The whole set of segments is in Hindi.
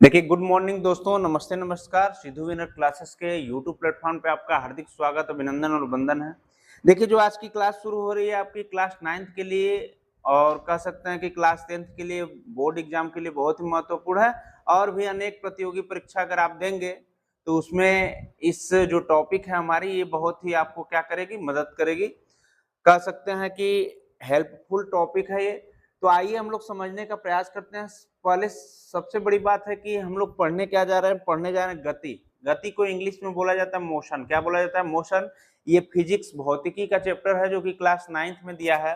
देखिए, गुड मॉर्निंग दोस्तों, नमस्ते, नमस्कार। सिद्धू विनर क्लासेस के यूट्यूब प्लेटफॉर्म पे आपका हार्दिक स्वागत, अभिनंदन और वंदन है। देखिए, जो आज की क्लास शुरू हो रही है आपकी क्लास 9th के लिए और कह सकते हैं कि क्लास 10th के लिए, बोर्ड एग्जाम के लिए बहुत ही महत्वपूर्ण है और भी अनेक प्रतियोगी परीक्षा अगर आप देंगे, तो उसमें इस जो टॉपिक है हमारी, ये बहुत ही आपको क्या करेगी, मदद करेगी। कह सकते हैं कि हेल्पफुल टॉपिक है ये। तो आइए हम लोग समझने का प्रयास करते हैं। पहले सबसे बड़ी बात है कि हम लोग पढ़ने क्या जा रहे हैं, पढ़ने जा रहे हैं गति। गति को इंग्लिश में बोला जाता है मोशन। क्या बोला जाता है? मोशन। ये फिजिक्स भौतिकी का चैप्टर है जो कि क्लास 9th में दिया है।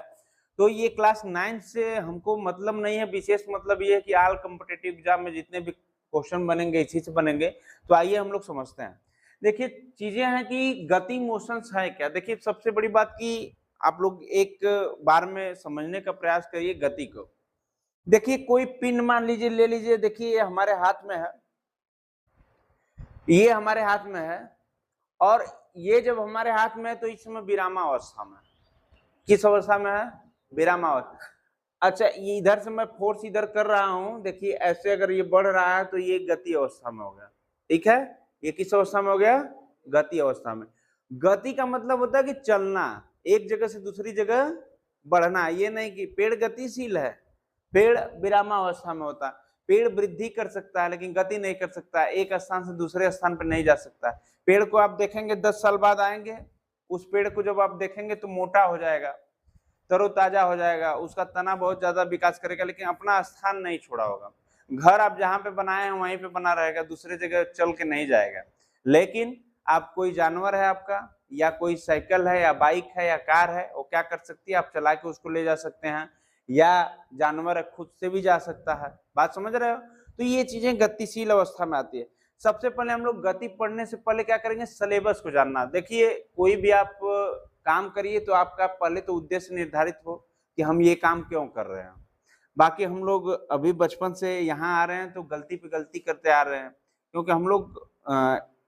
तो ये क्लास 9th से हमको मतलब नहीं है, विशेष मतलब ये है कि ऑल कॉम्पिटिटिव एग्जाम में जितने भी क्वेश्चन बनेंगे इसी से बनेंगे। तो आइए हम लोग समझते हैं। देखिए, चीजें हैं कि गति मोशंस है क्या। देखिए, सबसे बड़ी बात की आप लोग एक बार में समझने का प्रयास करिए गति को। देखिए, कोई पिन मान लीजिए, ले लीजिए। देखिए, ये हमारे हाथ में है, ये हमारे हाथ में है और ये जब हमारे हाथ में है तो इस समय विरामावस्था में है। किस अवस्था में है? विरामावस्था। अच्छा, ये इधर से मैं फोर्स इधर कर रहा हूं, देखिए ऐसे अगर ये बढ़ रहा है तो ये गति अवस्था में हो गया। ठीक है, ये किस अवस्था में हो गया? गति अवस्था में। गति का मतलब होता है कि चलना, एक जगह से दूसरी जगह बढ़ना। ये नहीं कि पेड़ गतिशील है, पेड़ विरामावस्था में होता है। पेड़ वृद्धि कर सकता है लेकिन गति नहीं कर सकता, एक स्थान से दूसरे स्थान पर नहीं जा सकता। पेड़ को आप देखेंगे 10 साल बाद आएंगे, उस पेड़ को जब आप देखेंगे तो मोटा हो जाएगा, तरोताजा हो जाएगा, उसका तना बहुत ज्यादा विकास करेगा लेकिन अपना स्थान नहीं छोड़ा होगा। घर आप जहां पे बनाए हैं वहीं पे बना रहेगा, दूसरे जगह चल के नहीं जाएगा। लेकिन आप कोई जानवर है आपका, या कोई साइकिल है या बाइक है या कार है, वो क्या कर सकती है, आप चला के उसको ले जा सकते हैं, या जानवर खुद से भी जा सकता है। बात समझ रहे हो? तो ये चीजें गतिशील अवस्था में आती है। सबसे पहले हम लोग गति पढ़ने से पहले क्या करेंगे, सिलेबस को जानना। देखिए, कोई भी आप काम करिए तो आपका पहले तो उद्देश्य निर्धारित हो कि हम ये काम क्यों कर रहे हैं। बाकी हम लोग अभी बचपन से यहाँ आ रहे हैं तो गलती पे गलती करते आ रहे हैं, क्योंकि हम लोग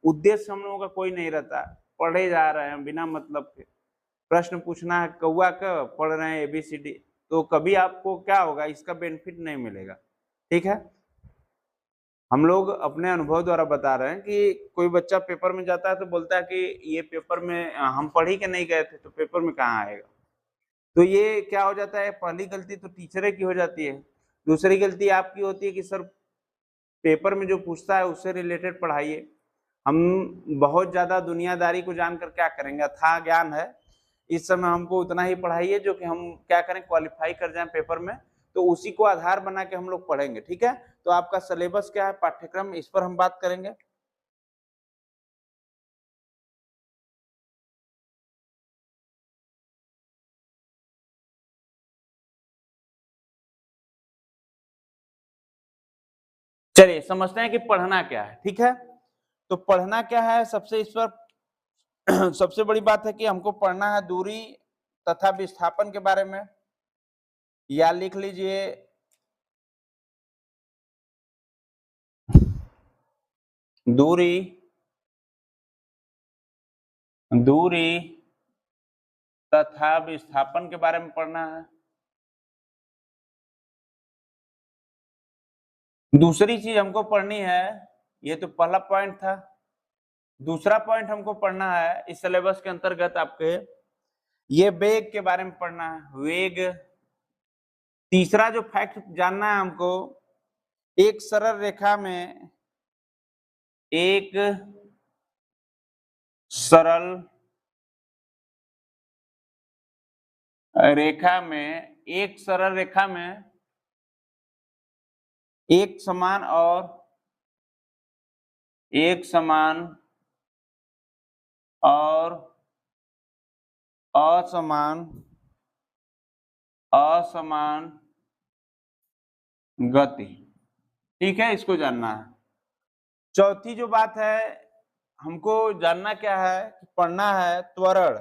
उद्देश्य हम लोगों का कोई नहीं रहता, पढ़े जा रहे हैं बिना मतलब के। प्रश्न पूछना है कौआ का, पढ़ रहे हैं एबीसीडी, तो कभी आपको क्या होगा, इसका बेनिफिट नहीं मिलेगा। ठीक है, हम लोग अपने अनुभव द्वारा बता रहे हैं कि कोई बच्चा पेपर में जाता है तो बोलता है कि ये पेपर में हम पढ़ ही के नहीं गए थे तो पेपर में कहाँ आएगा। तो ये क्या हो जाता है, पहली गलती तो टीचर की हो जाती है। दूसरी गलती आपकी होती है कि सर पेपर में जो पूछता है उससे रिलेटेड पढ़ाइए। हम बहुत ज़्यादा दुनियादारी को जानकर क्या करेंगे, अथाह ज्ञान है, इस समय हमको उतना ही पढ़ाइए जो कि हम क्या करें, क्वालिफाई कर जाएँ पेपर में। तो उसी को आधार बना के हम लोग पढ़ेंगे। ठीक है? तो आपका सिलेबस क्या है, पाठ्यक्रम, इस पर हम बात करेंगे। चलिए समझते हैं कि पढ़ना क्या है। ठीक है? तो पढ़ना क्या है, सबसे इस पर सबसे बड़ी बात है कि हमको पढ़ना है दूरी तथा विस्थापन के बारे में। या लिख लीजिए, दूरी, दूरी तथा विस्थापन के बारे में पढ़ना है। दूसरी चीज हमको पढ़नी है, ये तो पहला पॉइंट था। दूसरा पॉइंट हमको पढ़ना है इस सिलेबस के अंतर्गत आपके, ये वेग के बारे में पढ़ना है, वेग। तीसरा जो फैक्ट जानना है हमको, एक सरल रेखा में, एक सरल रेखा में, एक सरल रेखा में एक समान और एक समान और असमान, असमान गति। ठीक है, इसको जानना है। चौथी जो बात है, हमको जानना क्या है कि पढ़ना है त्वरण,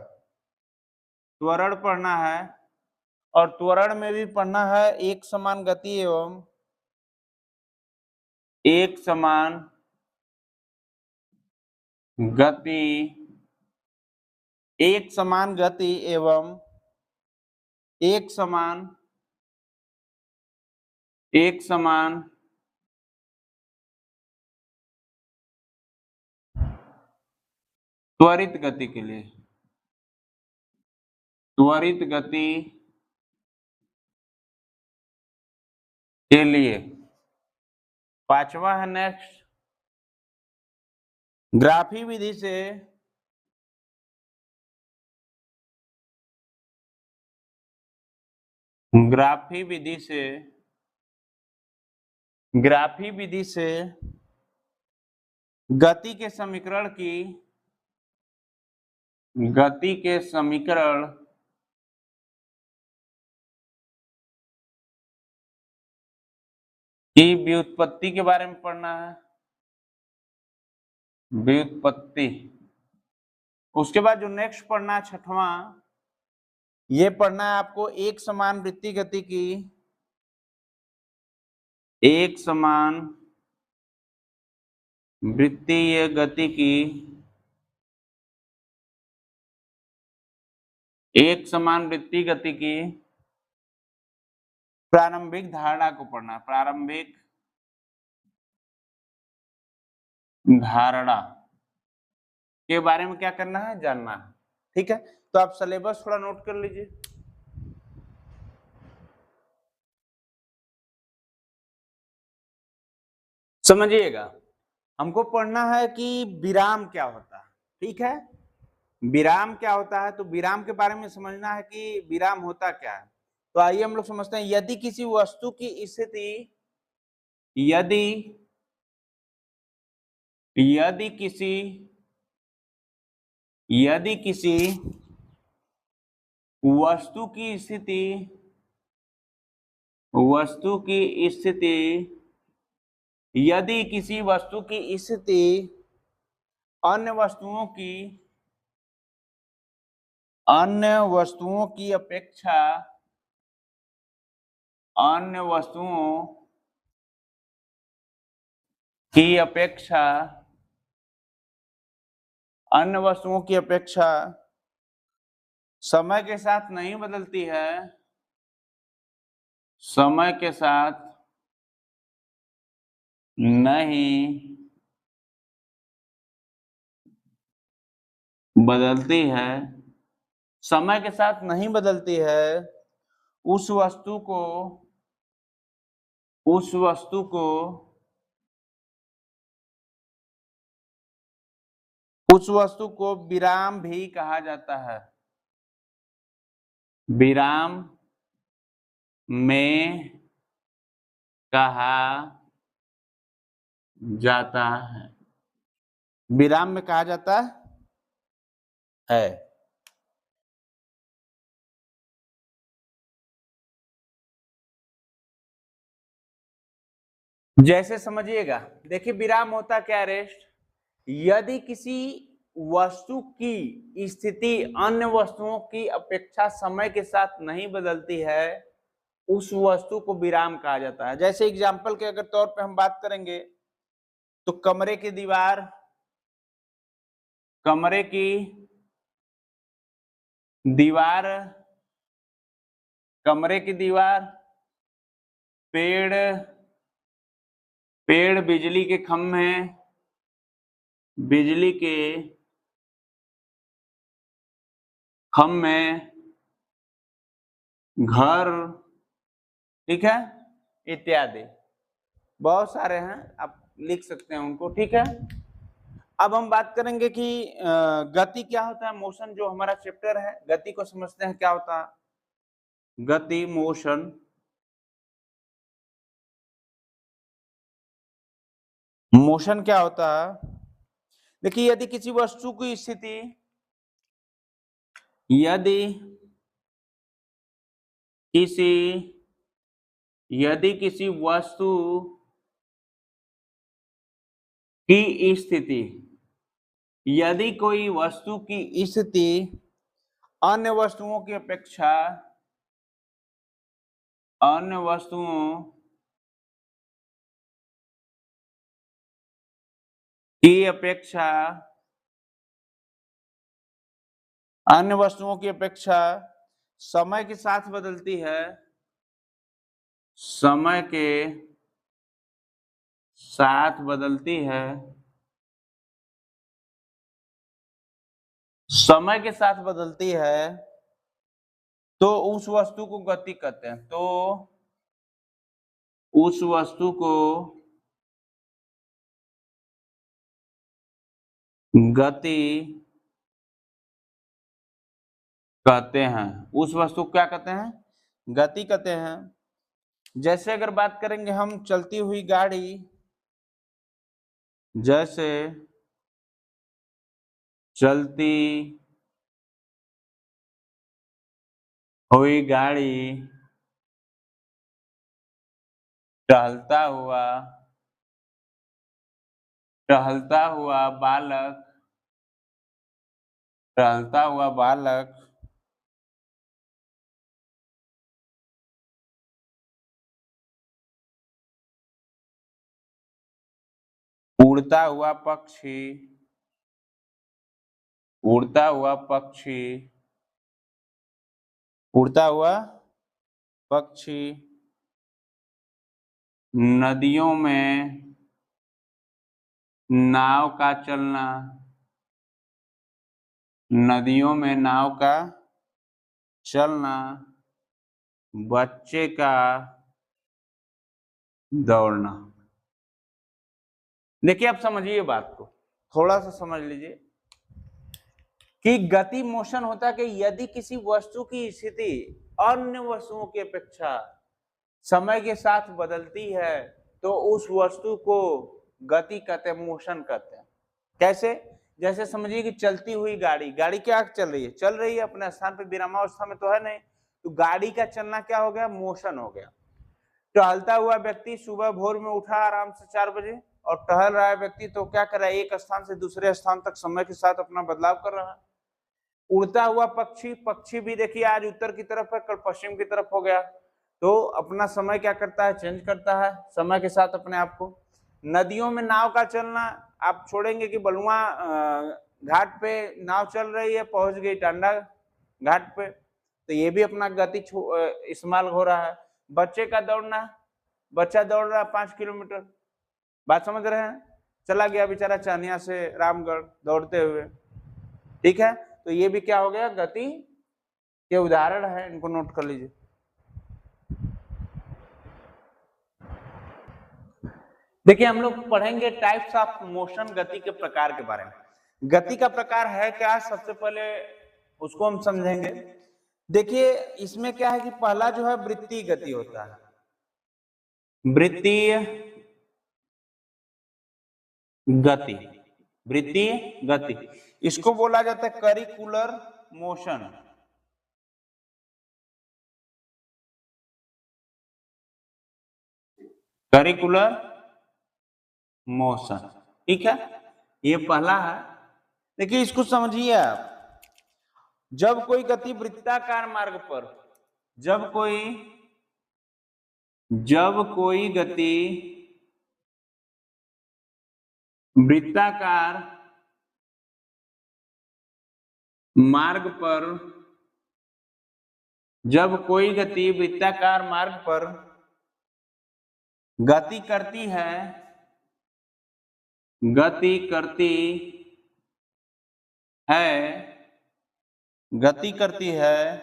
त्वरण पढ़ना है। और त्वरण में भी पढ़ना है एक समान गति एवं एक समान गति, एक समान गति एवं एक समान, एक समान त्वरित गति के लिए, त्वरित गति के लिए। पांचवा है नेक्स्ट, ग्राफी विधि से ग्राफी विधि से ग्राफी विधि से गति के समीकरण की गति के समीकरण की व्युत्पत्ति के बारे में पढ़ना है, व्युत्पत्ति। उसके बाद जो नेक्स्ट पढ़ना है छठवां, ये पढ़ना है आपको एक समान वृत्तीय गति की, एक समान वृत्तीय गति की, एक समान वृत्तीय गति की प्रारंभिक धारणा को पढ़ना, प्रारंभिक धारणा के बारे में क्या करना है, जानना है। ठीक है, तो आप सिलेबस थोड़ा नोट कर लीजिए। समझिएगा, हमको पढ़ना है कि विराम क्या होता है। ठीक है, विराम क्या होता है, तो विराम के बारे में समझना है कि विराम होता क्या है। तो आइए हम लोग समझते हैं। यदि किसी वस्तु की स्थिति यदि यदि किसी यदि किसी वस्तु की स्थिति यदि किसी वस्तु की स्थिति अन्य वस्तुओं की अपेक्षा अन्य वस्तुओं की अपेक्षा समय के साथ नहीं बदलती है, समय के साथ नहीं बदलती है, समय के साथ नहीं बदलती है, उस वस्तु को विराम भी कहा जाता है, विराम में कहा जाता है, विराम में कहा जाता है। जैसे समझिएगा, देखिए विराम होता क्या, रेस्ट। यदि किसी वस्तु की स्थिति अन्य वस्तुओं की अपेक्षा समय के साथ नहीं बदलती है, उस वस्तु को विराम कहा जाता है। जैसे एग्जाम्पल के अगर तौर पे हम बात करेंगे तो कमरे की दीवार पेड़, बिजली के खंभे, घर, ठीक है, इत्यादि बहुत सारे हैं, आप लिख सकते हैं उनको। ठीक है, अब हम बात करेंगे कि गति क्या होता है, मोशन, जो हमारा चैप्टर है। गति को समझते हैं क्या होता है, गति, मोशन क्या होता है। देखिए, यदि किसी वस्तु की स्थिति यदि किसी वस्तु की स्थिति यदि कोई वस्तु की स्थिति अन्य वस्तुओं की अपेक्षा अन्य वस्तुओं की अपेक्षा समय के साथ बदलती है, समय के साथ बदलती है, समय के साथ बदलती है तो उस वस्तु को गति कहते हैं। तो उस वस्तु को गति कहते हैं। उस वस्तु को क्या कहते हैं? गति कहते हैं। जैसे अगर बात करेंगे हम चलती हुई गाड़ी, जैसे चलती हुई गाड़ी, टहलता हुआ बालक, टहलता हुआ बालक, उड़ता हुआ पक्षी, उड़ता हुआ पक्षी, उड़ता हुआ पक्षी नदियों में नाव का चलना, नदियों में नाव का चलना, बच्चे का दौड़ना। देखिए आप समझिए बात को, थोड़ा सा समझ लीजिए कि गति मोशन होता है कि यदि किसी वस्तु की स्थिति अन्य वस्तुओं की अपेक्षा समय के साथ बदलती है तो उस वस्तु को गति कहते हैं, मोशन कहते हैं। कैसे? जैसे समझिए कि चलती हुई गाड़ी, गाड़ी क्या चल रही है? चल रही है, अपने स्थान पर विरामावस्था में तो है नहीं, तो गाड़ी का चलना क्या हो गया? मोशन हो गया। टहलता हुआ व्यक्ति सुबह भोर में उठा आराम से 4 बजे और टहल रहा है व्यक्ति, तो क्या कर रहा है? एक स्थान से दूसरे स्थान तक समय के साथ अपना बदलाव कर रहा है। उड़ता हुआ पक्षी, पक्षी भी देखिए आज उत्तर की तरफ है, कल पश्चिम की तरफ हो गया, तो अपना समय क्या करता है? चेंज करता है समय के साथ अपने आप को। नदियों में नाव का चलना, आप छोड़ेंगे कि बलुआ घाट पे नाव चल रही है, पहुंच गई टांडा घाट पे, तो ये भी अपना गति इस्तेमाल हो रहा है। बच्चे का दौड़ना, बच्चा दौड़ रहा है 5 किलोमीटर, बात समझ रहे हैं? चला गया बेचारा चानिया से रामगढ़ दौड़ते हुए, ठीक है, तो ये भी क्या हो गया? गति के उदाहरण है, इनको नोट कर लीजिए। देखिए हम लोग पढ़ेंगे टाइप्स ऑफ मोशन, गति के प्रकार के बारे में। गति का प्रकार है क्या, सबसे पहले उसको हम समझेंगे। देखिए इसमें क्या है कि पहला जो है वृत्तीय गति होता है, वृत्तीय गति, वृत्तीय गति, इसको बोला जाता है करिकुलर मोशन। करिकुलर मोशन, ठीक है, ये पहला है। देखिए इसको समझिए आप, जब कोई गति वृत्ताकार मार्ग पर, जब कोई गति वृत्ताकार मार्ग पर, जब कोई गति वृत्ताकार मार्ग पर गति करती है, गति करती है, गति करती है,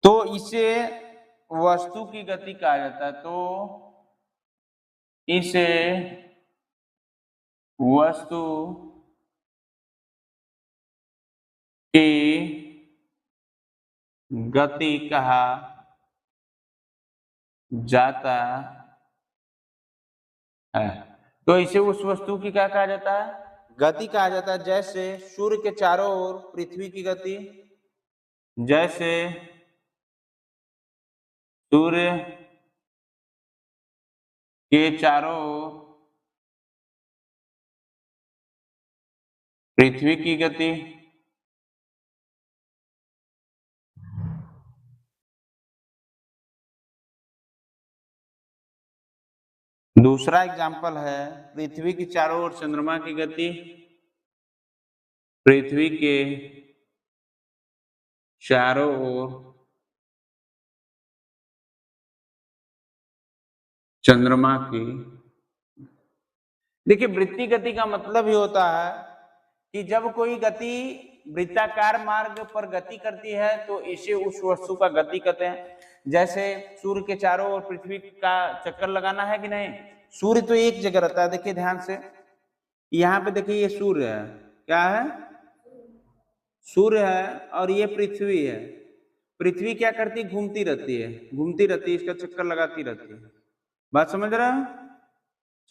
तो इसे वस्तु की गति कहा जाता है। तो इसे वस्तु की गति कहा जाता है। तो इसे उस वस्तु की क्या कहा जाता है? गति कहा जाता है। जैसे सूर्य के चारों ओर पृथ्वी की गति, जैसे सूर्य के चारों ओर पृथ्वी की गति, दूसरा एग्जाम्पल है पृथ्वी के चारों ओर चंद्रमा की गति, पृथ्वी के चारों ओर चंद्रमा की। देखिए वृत्तीय गति का मतलब ही होता है कि जब कोई गति वृत्ताकार मार्ग पर गति करती है तो इसे उस वस्तु का गति कहते हैं। जैसे सूर्य के चारों ओर पृथ्वी का चक्कर लगाना है कि नहीं, सूर्य तो एक जगह रहता है, देखिए ध्यान से, यहाँ पे देखिए ये सूर्य है, क्या है, सूर्य है, और ये पृथ्वी है। पृथ्वी क्या करती है, घूमती रहती है, घूमती रहती है, इसका चक्कर लगाती रहती है। बात समझ रहे हो,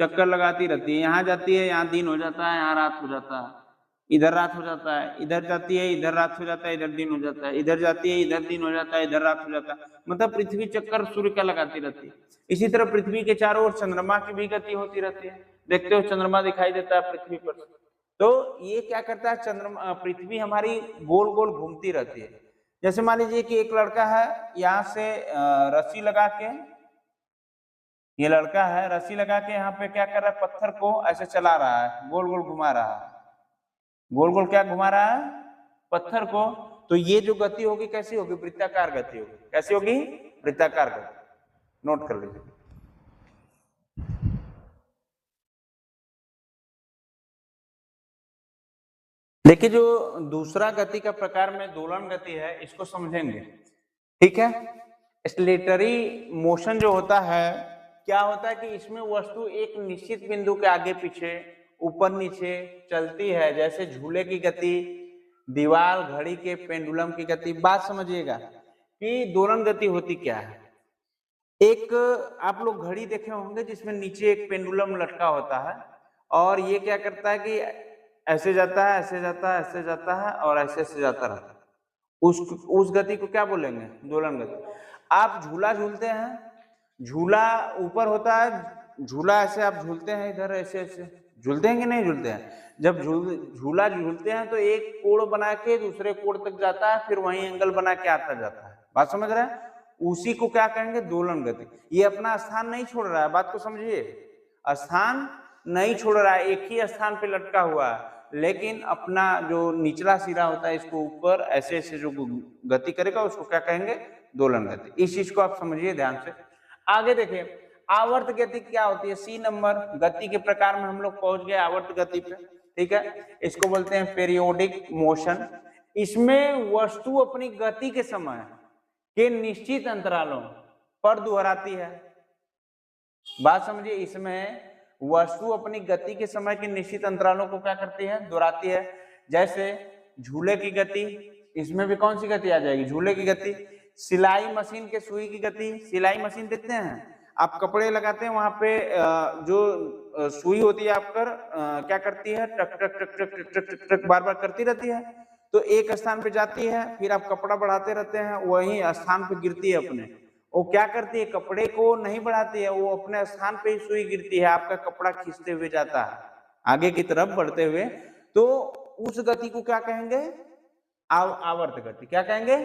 चक्कर लगाती रहती है, यहाँ जाती है, यहाँ दिन हो जाता है, यहाँ रात हो जाता है, इधर रात हो जाता है, इधर जाती है, इधर रात हो जाता है, इधर दिन हो जाता है, इधर जाती है, इधर दिन हो जाता है, इधर रात हो जाता है। मतलब पृथ्वी चक्कर सूर्य का लगाती रहती है। इसी तरह पृथ्वी के चारों ओर चंद्रमा की भी गति होती रहती है। देखते हो चंद्रमा दिखाई देता है पृथ्वी पर, तो ये क्या करता है, चंद्रमा, पृथ्वी हमारी गोल गोल घूमती रहती है। जैसे मान लीजिए कि एक लड़का है, यहाँ से रस्सी लगा के, ये लड़का है रस्सी लगा के यहाँ पे क्या कर रहा है, पत्थर को ऐसे चला रहा है, गोल गोल घुमा रहा है, गोल गोल क्या घुमा रहा है, पत्थर को। तो ये जो गति होगी कैसी होगी, वृत्ताकार गति होगी। कैसी होगी, वृत्ताकार गति। नोट कर लीजिए। देखिए जो दूसरा गति का प्रकार में दोलन गति है, इसको समझेंगे, ठीक है। एक्सीलरेटरी मोशन जो होता है, क्या होता है कि इसमें वस्तु एक निश्चित बिंदु के आगे पीछे, ऊपर नीचे चलती है, जैसे झूले की गति, दीवार, घड़ी के पेंडुलम की गति। बात समझिएगा कि दोलन गति होती क्या है। एक आप लोग घड़ी देखे होंगे जिसमें नीचे एक पेंडुलम लटका होता है, और ये क्या करता है कि ऐसे जाता है, ऐसे जाता है, ऐसे जाता है, और ऐसे ऐसे जाता रहता है। उस गति को क्या बोलेंगे, दोलन गति। आप झूला झूलते हैं, झूला ऊपर होता है, झूला ऐसे आप झूलते हैं, इधर ऐसे ऐसे झूलते हैं कि नहीं झूलते हैं। जब झूला झूलते हैं तो एक कोण बना के दूसरे कोण तक जाता है, फिर वहीं एंगल बना के आता जाता है। बात समझ रहे हैं, उसी को क्या कहेंगे, दोलन गति। ये अपना स्थान नहीं छोड़ रहा है, बात को समझिए, स्थान नहीं छोड़ रहा है, एक ही स्थान पे लटका हुआ है, लेकिन अपना जो निचला सिरा होता है इसको ऊपर ऐसे ऐसे जो गति करेगा उसको क्या कहेंगे, दोलन गति। इस चीज को आप समझिए ध्यान से। आगे देखिए, आवर्त गति क्या होती है। सी नंबर गति के प्रकार में हम लोग पहुंच गए आवर्त गति पे, ठीक है। इसको बोलते हैं पेरियोडिक मोशन। इसमें वस्तु अपनी गति के समय के निश्चित अंतरालों पर दोहराती है। बात समझिए, इसमें वस्तु अपनी गति के समय के निश्चित अंतरालों को क्या करती है, दोहराती है। जैसे झूले की गति, इसमें भी कौन सी गति आ जाएगी, झूले की गति। सिलाई मशीन के सुई की गति, सिलाई मशीन देखते हैं आप, कपड़े लगाते हैं, वहां पे जो सुई होती है आपका क्या करती है, टक टक टक टक टक टक टक टक बार बार करती रहती है। तो एक स्थान पे जाती है, फिर आप कपड़ा बढ़ाते रहते हैं, वही स्थान पे गिरती है अपने। वो क्या करती है, कपड़े को नहीं बढ़ाती है, वो अपने स्थान पे ही सुई गिरती है, आपका कपड़ा खींचते हुए जाता है आगे की तरफ बढ़ते हुए। तो उस गति को क्या कहेंगे, आवर्त गति। क्या कहेंगे,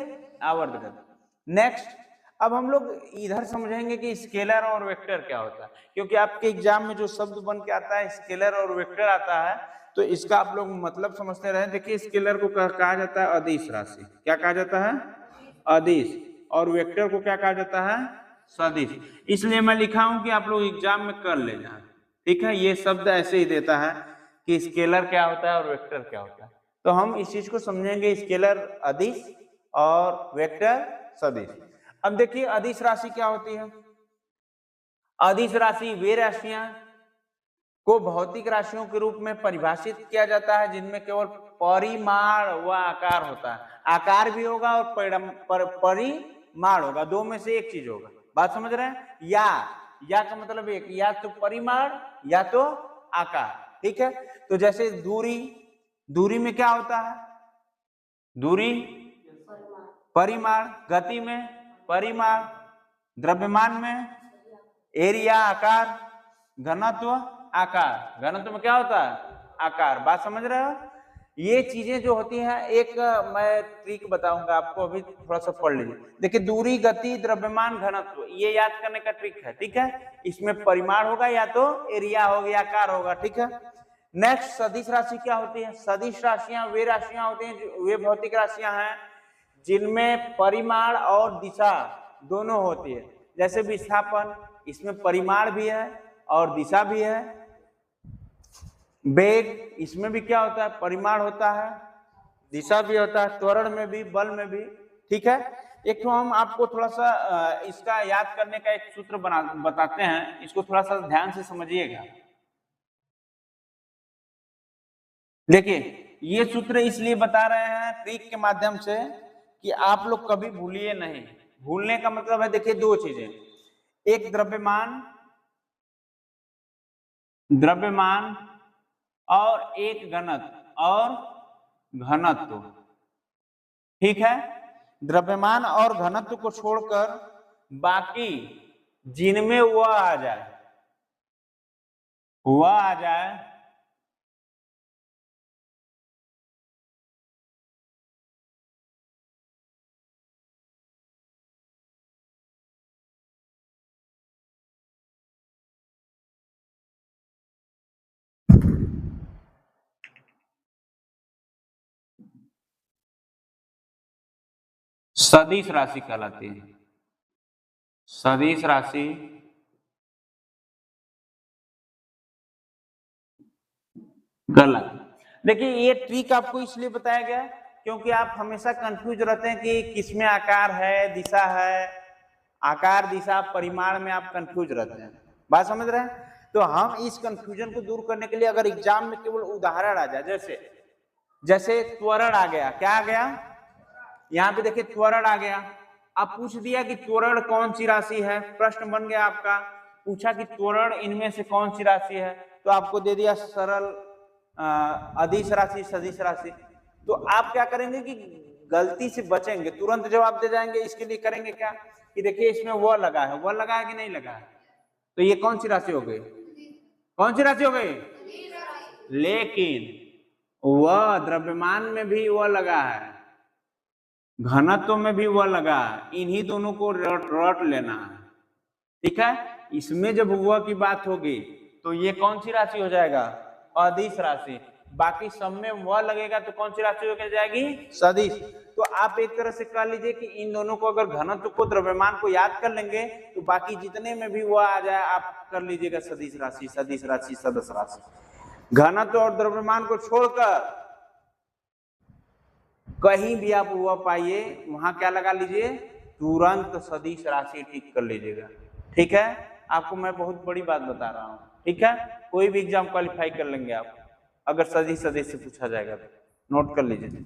आवर्त गति। नेक्स्ट, अब हम लोग इधर समझेंगे कि स्केलर और वेक्टर क्या होता है, क्योंकि आपके एग्जाम में जो शब्द बन के आता है स्केलर और वेक्टर आता है, तो इसका आप लोग मतलब समझते रहे। देखिए स्केलर को कहा जाता है अदिश राशि। क्या कहा जाता है, अदिश। और वेक्टर को क्या कहा जाता है, सदिश। इसलिए मैं लिखा हूं कि आप लोग एग्जाम में कर लेना, ठीक है। ये शब्द ऐसे ही देता है कि स्केलर क्या होता है और वेक्टर क्या होता है। तो हम इस चीज को समझेंगे, स्केलर अदिश और वेक्टर सदिश। अब देखिए अदिश राशि क्या होती है। अदिश राशि वे राशियां को भौतिक राशियों के रूप में परिभाषित किया जाता है जिनमें केवल परिमाण व आकार होता है। आकार भी होगा और परिमाण होगा, दो में से एक चीज होगा। बात समझ रहे हैं, या का मतलब एक, या तो परिमाण या तो आकार, ठीक है। तो जैसे दूरी, दूरी में क्या होता है, दूरी परिमाण, गति में परिमाण, द्रव्यमान में एरिया आकार, घनत्व आकार, घनत्व में क्या होता है, आकार। बात समझ रहे हो, ये चीजें जो होती हैं, एक मैं ट्रिक बताऊंगा आपको, अभी थोड़ा सा पढ़ लीजिए। देखिए दूरी, गति, द्रव्यमान, घनत्व, ये याद करने का ट्रिक है, ठीक है। इसमें परिमाण होगा या तो एरिया होगा या आकार होगा, ठीक है। नेक्स्ट, सदिश राशि क्या होती है। सदिश राशियां वे राशियां होती हैं, वे भौतिक राशियां हैं जिनमें परिमाण और दिशा दोनों होती है। जैसे विस्थापन, इसमें परिमाण भी है और दिशा भी है। वेग, इसमें भी क्या होता है, परिमाण होता है, दिशा भी होता है, त्वरण में भी, बल में भी। ठीक है, एक तो हम आपको थोड़ा सा इसका याद करने का एक सूत्र बताते हैं, इसको थोड़ा सा ध्यान से समझिएगा। देखिए, ये सूत्र इसलिए बता रहे हैं ट्रिक के माध्यम से कि आप लोग कभी भूलिए नहीं। भूलने का मतलब है, देखिए दो चीजें, एक द्रव्यमान और एक घनत्व और घनत्व। ठीक है, द्रव्यमान और घनत्व को छोड़कर बाकी जिनमें वह आ जाए, सदिश राशि कहलाती है। सदिश राशि कहलाती है। देखिए, ये ट्रिक आपको इसलिए बताया गया क्योंकि आप हमेशा कंफ्यूज रहते हैं कि किसमें आकार है, दिशा है, आकार, दिशा, परिमाण में आप कंफ्यूज रहते हैं। बात समझ रहे हैं? तो हम इस कंफ्यूजन को दूर करने के लिए अगर एग्जाम में केवल उदाहरण आ जाए, जैसे त्वरण आ गया, क्या आ गया, यहाँ पे देखिए त्वरण आ गया, अब पूछ दिया कि त्वरण कौन सी राशि है, प्रश्न बन गया आपका, पूछा कि त्वरण इनमें से कौन सी राशि है, तो आपको दे दिया सरल अदिश राशि, सदिश राशि। तो आप क्या करेंगे कि गलती से बचेंगे, तुरंत जवाब दे जाएंगे। इसके लिए करेंगे क्या कि देखिए इसमें वह लगा है, वह लगा है कि नहीं लगा है, तो ये कौन सी राशि हो गई, कौन सी राशि हो गई, लेकिन वह द्रव्यमान में भी वह लगा है, घनत्व में भी वह लगा है, इन्हीं दोनों को रट लेना है। ठीक है, इसमें जब वह की बात होगी तो ये कौन सी राशि हो जाएगा, अदिश राशि। बाकी सब में वह लगेगा तो कौन सी राशि हो जाएगी, सदिश। तो आप एक तरह से कह लीजिए कि इन दोनों को अगर घनत्व को, द्रव्यमान को याद कर लेंगे तो बाकी जितने में भी वह आ जाए आप कर लीजिएगा सदिश राशि, सदिश राशि, सदस्य राशि। घनत्व और द्रव्यमान को छोड़कर कहीं भी आप वह पाइए, वहां क्या लगा लीजिए, तुरंत सदिश राशि टिक कर लीजिएगा। ठीक है, आपको मैं बहुत बड़ी बात बता रहा हूं। ठीक है, कोई भी एग्जाम क्वालिफाई कर लेंगे आप अगर सदिश से पूछा जाएगा तो, नोट कर लीजिए।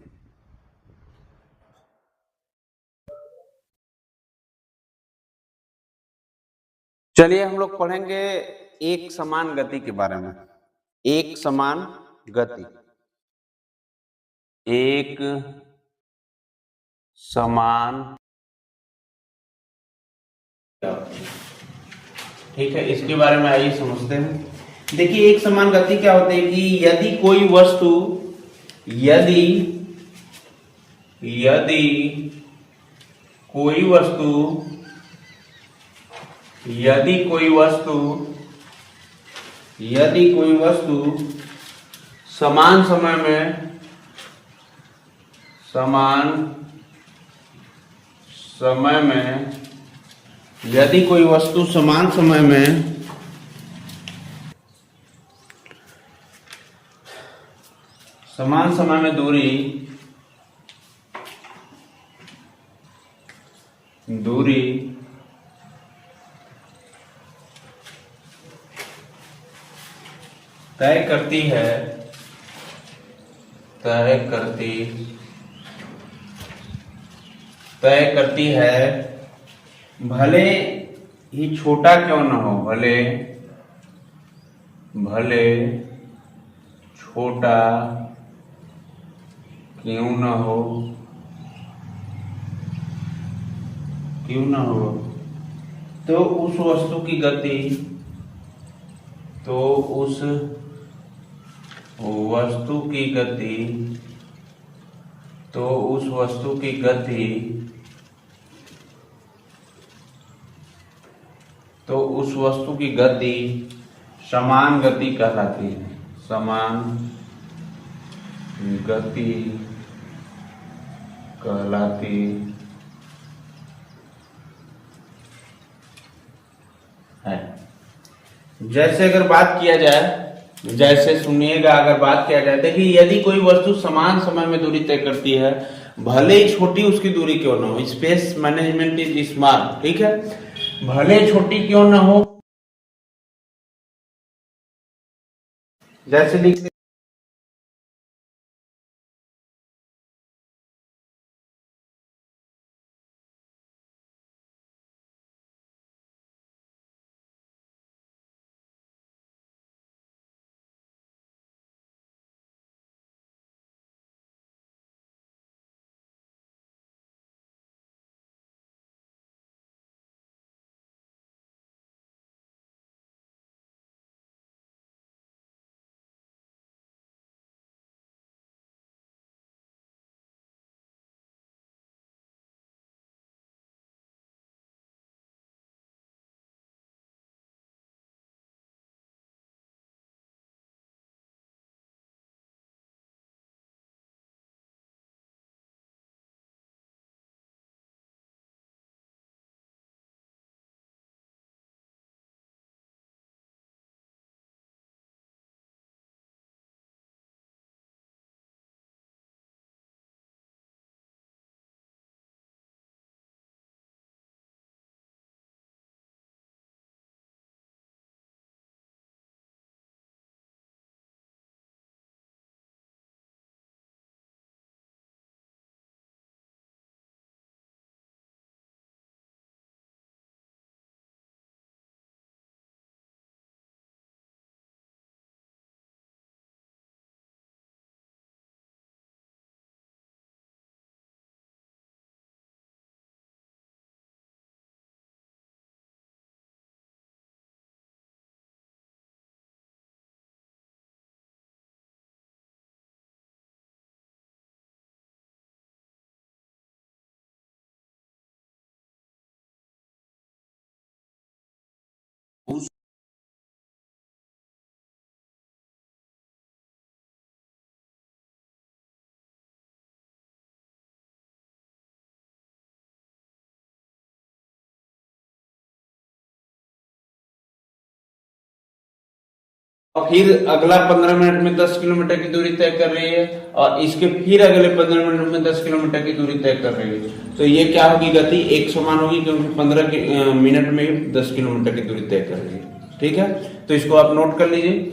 चलिए हम लोग पढ़ेंगे एक समान गति के बारे में। एक समान गति, एक समान, ठीक है, इसके बारे में आइए समझते हैं। देखिए एक समान गति क्या होती है कि यदि कोई वस्तु, यदि कोई वस्तु समान समय में, यदि कोई वस्तु समान समय में दूरी तय करती है, भले ही छोटा क्यों न हो, भले छोटा क्यों न हो, तो उस वस्तु की गति, तो उस वस्तु की गति समान गति कहलाती है, समान गति कहलाती है। जैसे अगर बात किया जाए, जैसे सुनिएगा, अगर बात किया जाए, देखिए यदि कोई वस्तु समान समय में दूरी तय करती है, भले ही छोटी उसकी दूरी क्यों ना हो, स्पेस मैनेजमेंट इज स्मार्ट, ठीक है, भले छोटी क्यों ना हो, जैसे लिख और फिर अगला 15 मिनट में 10 किलोमीटर की दूरी तय कर रही है, और इसके फिर अगले 15 मिनट में 10 किलोमीटर की दूरी तय कर रही है, तो ये क्या होगी, गति एक समान होगी, क्योंकि 15 मिनट में 10 किलोमीटर की दूरी तय कर रही है, ठीक है। तो इसको आप नोट कर लीजिए।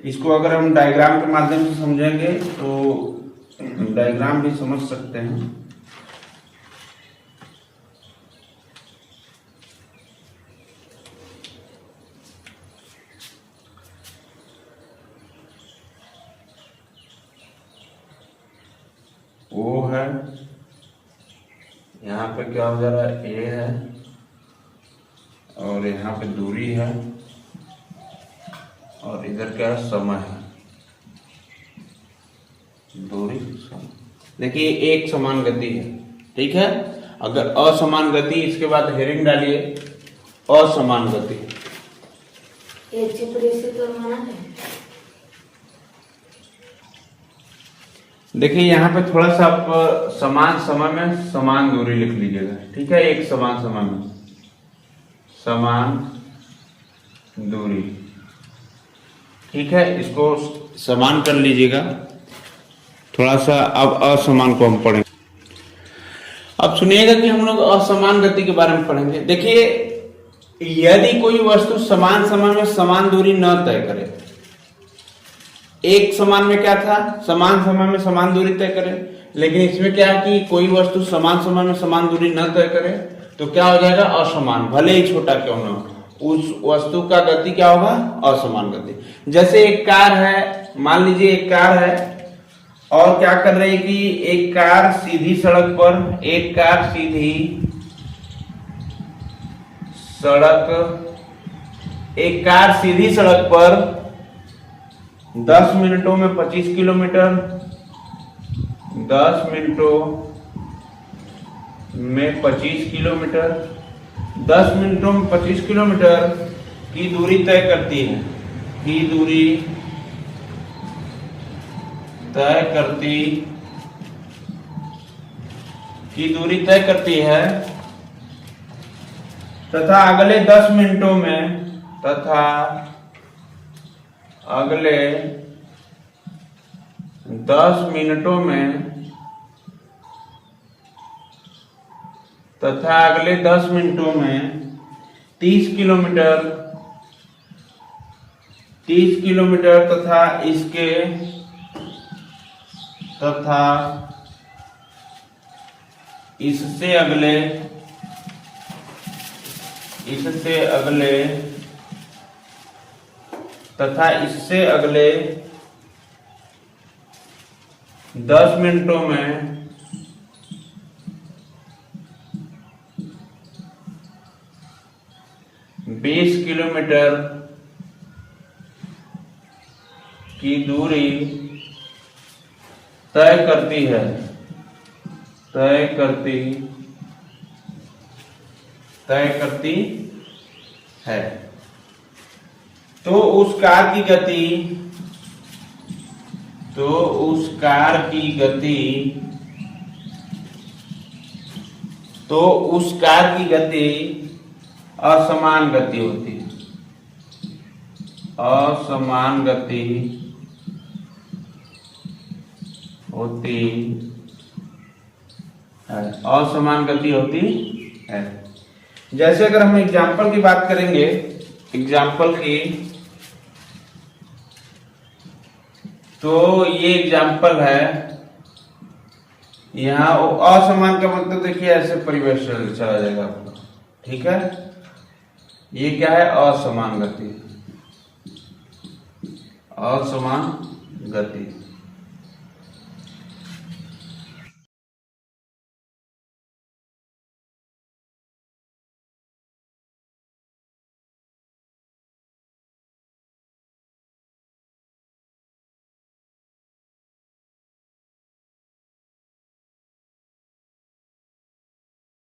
इसको अगर हम डायग्राम के माध्यम से समझेंगे तो डायग्राम भी समझ सकते हैं। वो है, यहाँ पे क्या हो जा रहा है, ए है, और यहाँ पे दूरी है, और इधर क्या है, समय है, दूरी समय। देखिए एक समान गति है, ठीक है। अगर असमान गति, इसके बाद हेरिंग डालिए, असमान गति। एक चित्र से तो माना है। देखिए यहाँ पे थोड़ा सा आप समान समय में समान दूरी लिख लीजिएगा, ठीक है। एक समान समय में समान दूरी, ठीक है। इसको समान कर लीजिएगा। थोड़ा सा अब असमान को हम पढ़ेंगे। अब सुनिएगा कि हम लोग असमान गति के बारे में पढ़ेंगे। देखिए यदि कोई वस्तु समान समय में समान दूरी न तय करे, एक समान में क्या था, समान समय में समान दूरी तय करे, लेकिन इसमें क्या है कि कोई वस्तु समान समय में समान दूरी न तय करे तो क्या हो जाएगा, असमान, भले ही छोटा क्यों न हो, उस वस्तु का गति क्या होगा, असमान गति। जैसे एक कार है, मान लीजिए एक कार है, और क्या कर रही है कि एक कार सीधी सड़क पर, एक कार सीधी सड़क, एक कार सीधी सड़क पर 10 मिनटों में 25 किलोमीटर, 10 मिनटों में 25 किलोमीटर, 10 मिनटों में 25 किलोमीटर की दूरी तय करती है, की दूरी तय करती, की दूरी तय करती है तथा अगले 10 मिनटों में तथा अगले 10 मिनटों में तथा अगले 10 मिनटों में 30 किलोमीटर तथा इससे अगले 10 मिनटों में 20 किलोमीटर की दूरी तय करती है। तो उस कार की गति असमान गति होती है। असमान गति होती है। जैसे अगर हम एग्जाम्पल की बात करेंगे, तो ये एग्जाम्पल है। यहाँ असमान का मतलब देखिए ऐसे परिवेश चला जाएगा आपका, ठीक है। ये क्या है? असमान गति।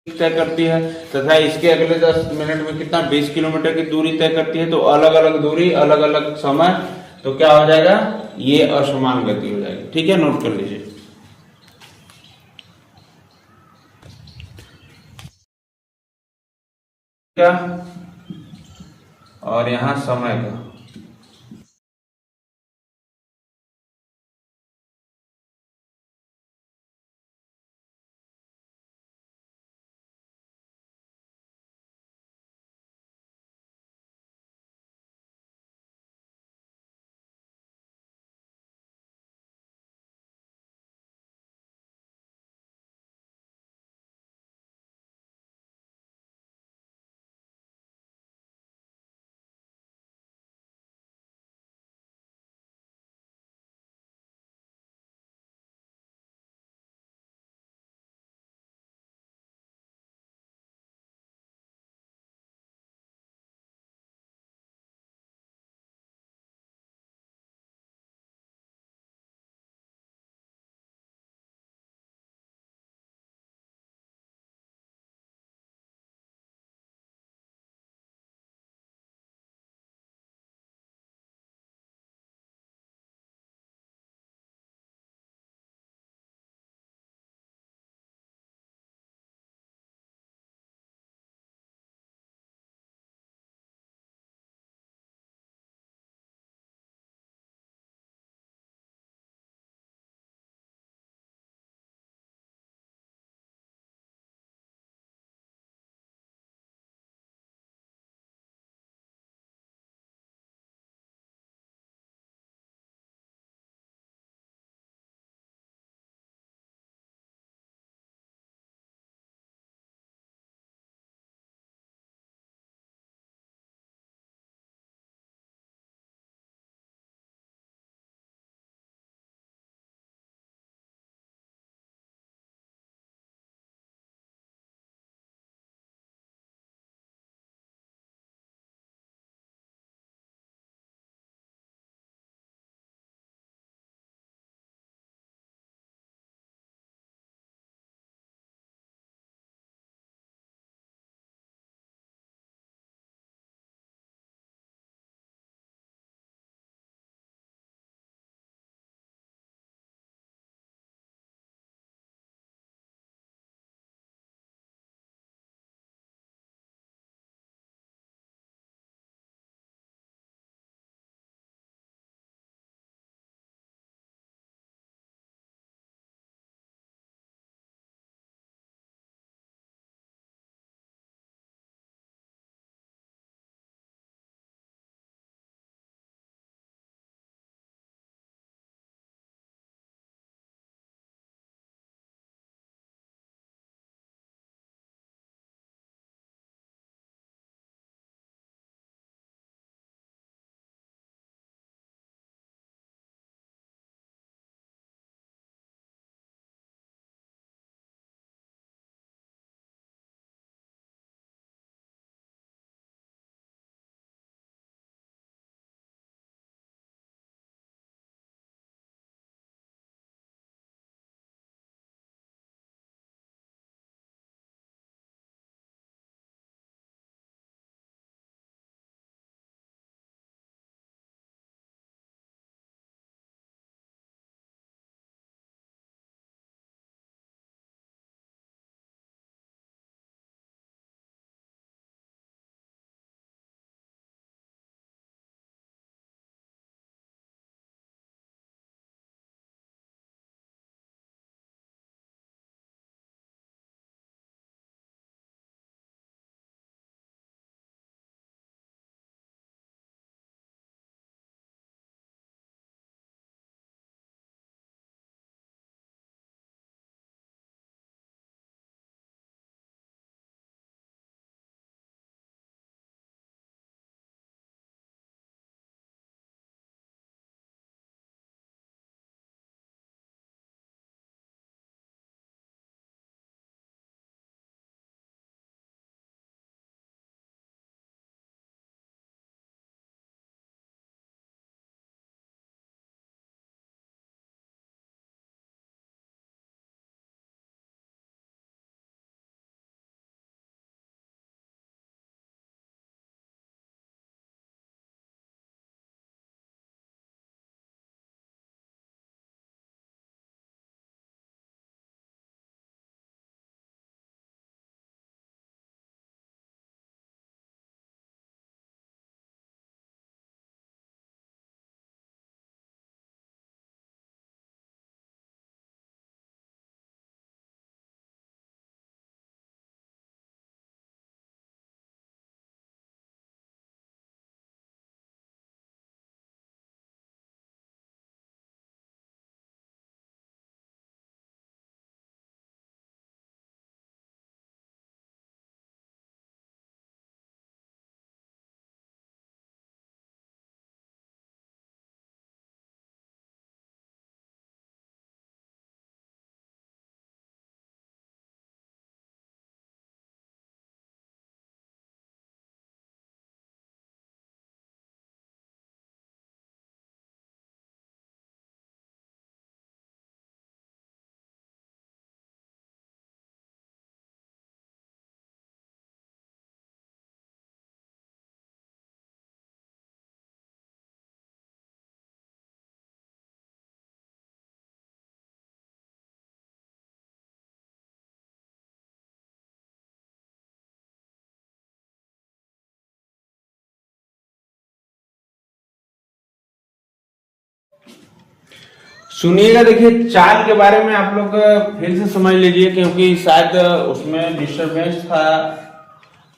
तय करती है तथा इसके अगले 10 मिनट में कितना 20 किलोमीटर की दूरी तय करती है। तो अलग अलग दूरी, अलग अलग समय, तो क्या हो जाएगा? ये असमान गति हो जाएगी। ठीक है, नोट कर लीजिए। क्या? और यहां समय का सुनिएगा, देखिए चाल के बारे में आप लोग फिर से समझ लीजिए, क्योंकि शायद उसमें डिस्टरबेंस था,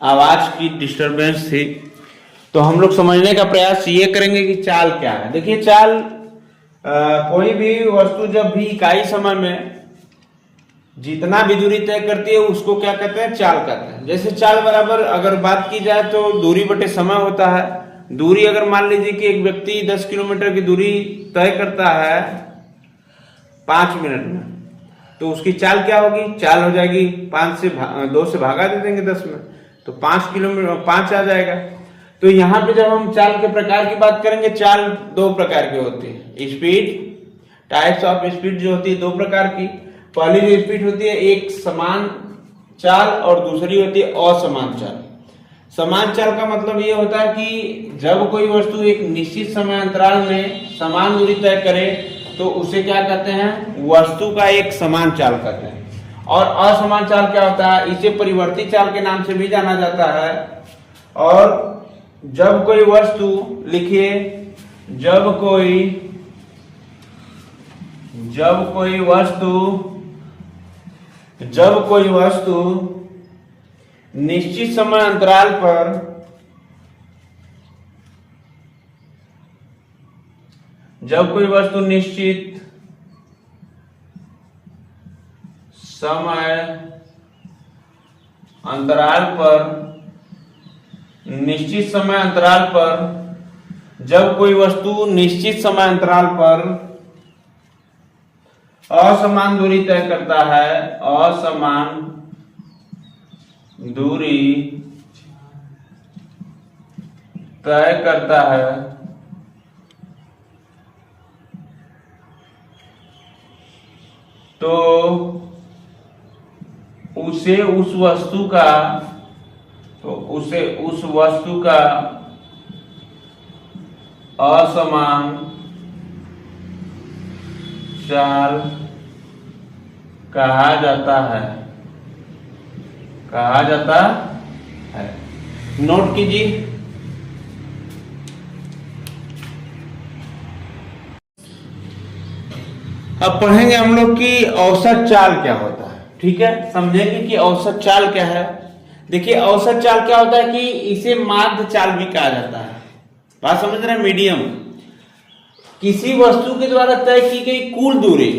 आवाज की डिस्टरबेंस थी। तो हम लोग समझने का प्रयास ये करेंगे कि चाल क्या है। देखिए चाल, कोई भी वस्तु जब भी इकाई समय में जितना भी दूरी तय करती है उसको क्या कहते हैं, चाल कहते हैं। जैसे चाल बराबर अगर बात की जाए तो दूरी बटे समय होता है। दूरी अगर मान लीजिए कि एक व्यक्ति 10 किलोमीटर की दूरी तय करता है 5 मिनट में, तो उसकी चाल क्या होगी, चाल हो जाएगी 2 से भागा दे देंगे 10 में, तो 5 किलोमीटर 5 आ जाएगा। तो यहाँ पे जब हम चाल के प्रकार की बात करेंगे, चाल 2 प्रकार की होती है। स्पीड, टाइप्स ऑफ स्पीड जो होती है 2 प्रकार की। पहली जो स्पीड होती है एक समान चाल और दूसरी होती है असमान चाल। समान चाल का मतलब ये होता है कि जब कोई वस्तु एक निश्चित समय अंतराल में समान दूरी तय करे तो उसे क्या कहते हैं, वस्तु का एक समान चाल कहते हैं। और असमान चाल क्या होता है, इसे परिवर्ती चाल के नाम से भी जाना जाता है। और जब कोई वस्तु, लिखिए, जब कोई वस्तु निश्चित समय अंतराल पर जब कोई वस्तु निश्चित समय अंतराल पर असमान दूरी तय करता है, असमान दूरी तय करता है, तो उसे उस वस्तु का असमान चाल कहा जाता है। नोट कीजिए। अब पढ़ेंगे हम लोग कि औसत चाल क्या होता है। ठीक है, समझेंगे कि औसत चाल क्या है। देखिए औसत चाल क्या होता है कि इसे माध्य चाल भी कहा जाता है। बात समझ रहे हैं, मीडियम। किसी वस्तु के द्वारा तय की गई कुल दूरी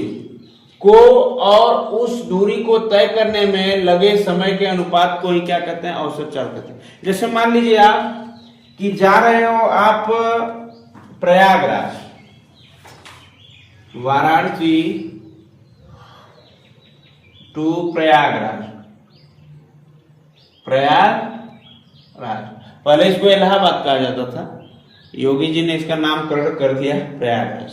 को और उस दूरी को तय करने में लगे समय के अनुपात को ही क्या कहते हैं, औसत चाल कहते हैं। जैसे मान लीजिए आप कि जा रहे हो आप प्रयागराज, वाराणसी टू प्रयागराज, पहले इसको इलाहाबाद कहा जाता था, योगी जी ने इसका नामकरण कर दिया प्रयागराज।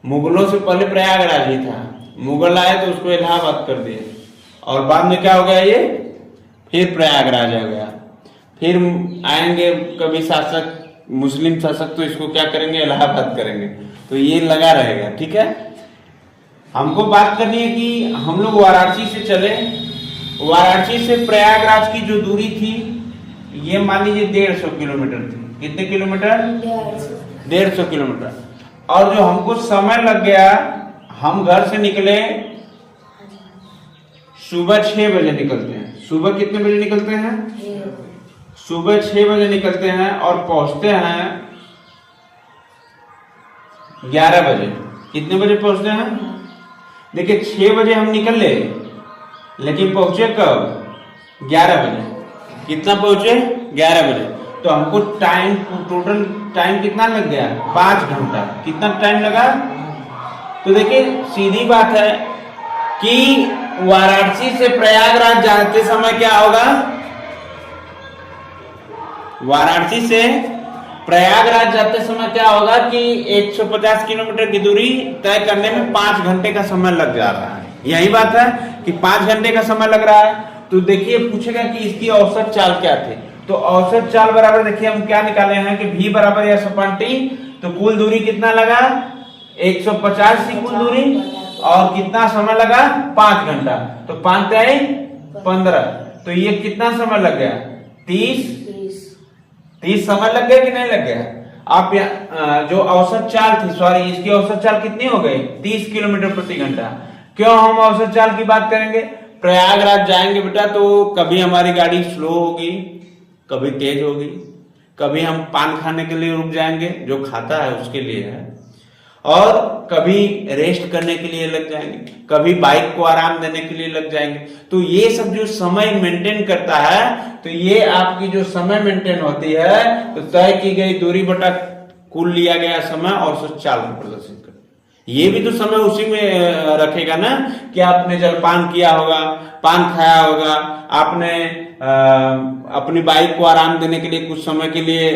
मुगलों से पहले प्रयागराज ही था, मुगल आए तो उसको इलाहाबाद कर दिया, और बाद में क्या हो गया, ये फिर प्रयागराज आ गया। फिर आएंगे कभी शासक, मुस्लिम शासक, तो इसको क्या करेंगे, इलाहाबाद करेंगे। तो ये लगा रहेगा। ठीक है, हमको बात करनी है कि हम लोग वाराणसी से चले, वाराणसी से प्रयागराज की जो दूरी थी ये मान लीजिए 150 किलोमीटर थी। कितने किलोमीटर, 150 किलोमीटर। और जो हमको समय लग गया, हम घर से निकले सुबह 6 बजे निकलते हैं। सुबह कितने बजे निकलते हैं, सुबह 6 बजे निकलते हैं और पहुंचते हैं 11 बजे। कितने बजे पहुंचते हैं, देखिए 6 बजे हम निकले लेकिन पहुंचे कब, 11 बजे। कितना पहुंचे, 11 बजे। तो हमको टाइम, टोटल टाइम कितना लग गया, 5 घंटा। कितना टाइम लगा, तो देखिए सीधी बात है कि वाराणसी से प्रयागराज जाते समय क्या होगा, वाराणसी से प्रयागराज जाते समय क्या होगा कि 150 किलोमीटर की दूरी तय करने में 5 घंटे का समय लग जा रहा है। यही बात है कि 5 घंटे का समय लग रहा है। तो देखिए पूछेगा कि इसकी औसत चाल क्या थी, तो औसत चाल बराबर देखिए हम क्या निकाले हैं कि v बराबर या सपाटी, तो कुल दूरी कितना लगा, 150 की कुल दूरी, और कितना समय लगा, 5 घंटा। तो 5 तिहाई 15, तो ये कितना समय लग गया, 30 समय लग गया कि नहीं लग गया। आप जो औसत चाल थी, सॉरी इसकी औसत चाल कितनी हो गई, 30 किलोमीटर प्रति घंटा। क्यों हम औसत चाल की बात करेंगे, प्रयागराज जाएंगे बेटा तो कभी हमारी गाड़ी स्लो होगी, कभी तेज होगी, कभी हम पान खाने के लिए रुक जाएंगे, जो खाता है उसके लिए है, और कभी रेस्ट करने के लिए लग जाएंगे, कभी बाइक को आराम देने के लिए लग जाएंगे। तो ये सब जो समय मेंटेन करता है, तो ये आपकी जो समय मेंटेन होती है, तो तय की गई दूरी बटा कुल लिया गया समय औसत चाल को प्रदर्शित कर, ये भी तो समय उसी में रखेगा ना कि आपने जलपान किया होगा, पान खाया होगा, आपने अपनी बाइक को आराम देने के लिए कुछ समय के लिए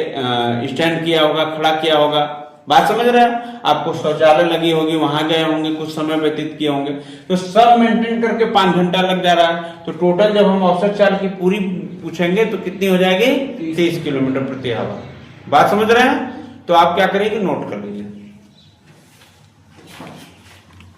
स्टैंड किया होगा, खड़ा किया होगा, बात समझ रहे हैं, आपको शौचालय लगी होगी, वहां गए होंगे, कुछ समय व्यतीत किए होंगे, तो सब मेंटेन करके 5 घंटा लग जा रहा है। तो टोटल जब हम औसत चाल की पूरी पूछेंगे तो कितनी हो जाएगी, 30 किलोमीटर प्रति आवर। बात समझ रहे हैं, तो आप क्या करेंगे, नोट कर लीजिए।